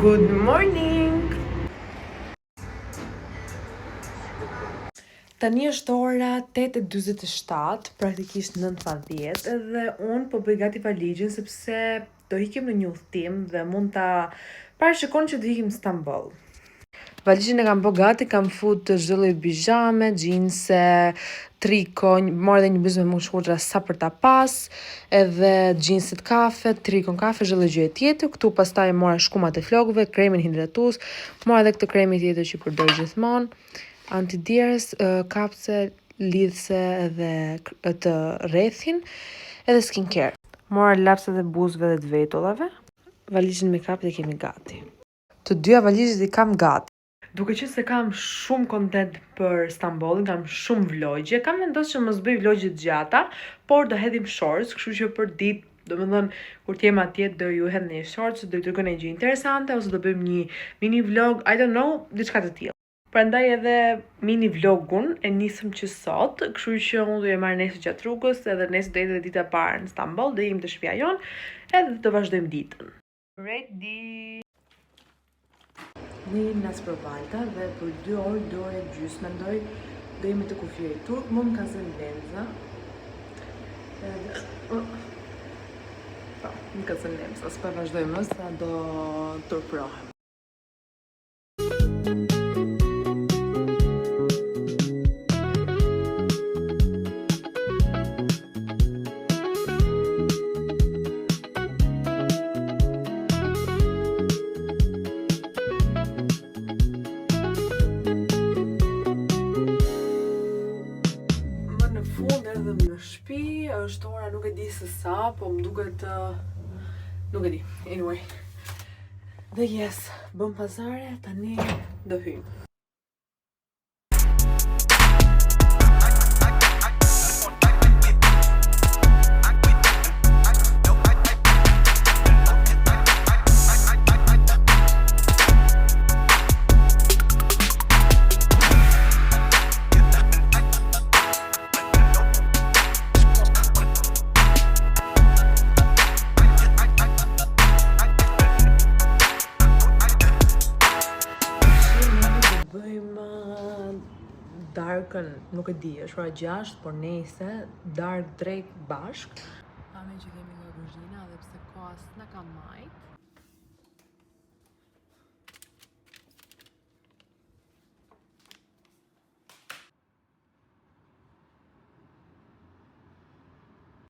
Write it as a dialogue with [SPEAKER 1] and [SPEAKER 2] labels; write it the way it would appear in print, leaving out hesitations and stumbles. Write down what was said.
[SPEAKER 1] Good morning! Tani është ora 8:47, praktikisht 9:10, dhe unë po bëj gati valizhin sepse do ikim në një udhëtim dhe mund ta parashikon që do ikim në Stamboll. Valizhin e kam bë gati, kam fut çdo lloj bizhame, xhinse, triko, mor edhe një bluzë me mushkura sa për ta pas, edhe xhinset kafe, trikon kafe, çdo lloj gjëje tjetër. Këtu pastaj mora shkumat e flokëve, kremin hidratues, mora edhe këtë kremi tjetër që përdor gjithmonë, antidierës, kapse, lidhse edhe të rrethin, edhe skincare. Mora lapset e buzëve dhe të vetullave. Valizhin me kapet e kemi gati. Të dyja valizhet i kam gati. Duke qenë se kam shumë kontent për Stambollin, kam shumë vlogje, kam vendosur që mos bëj vlogje të gjata, por do hedhim shorts, kështu që për ditë, domethënë kur të jem atje do ju hedh një shorts, do ju tregoj një gjë interesante ose do bëjmë një mini vlog, I don't know, diçka të tillë. Prandaj edhe mini vlogun e nisëm që sot, kështu që unë do e marr nesër gjatë rrugës, edhe nesër do jetë dita e parë në Stamboll, do jemi te shtëpia jon, edhe do vazhdojmë ditën. Ready. Në jemi në Asprovalta dhe për 2 orë, 2 orë e gjysmë, mendoj do jemi të kufije turk, më ka zënë lenza. Më ka zënë lenza, s'pa vazhdojmë sa do turprohem. Në shtëpi, është ora nuk e di se sa, po më duket nuk e di. Anyway. Dhe yes, bëm pazare, tani do hyjmë. Darkën, nuk e di, është ora 6, por nejse, dark drejt bashk. Ame që kemi nga kuzhina, dhe pse koha s'na ka majt,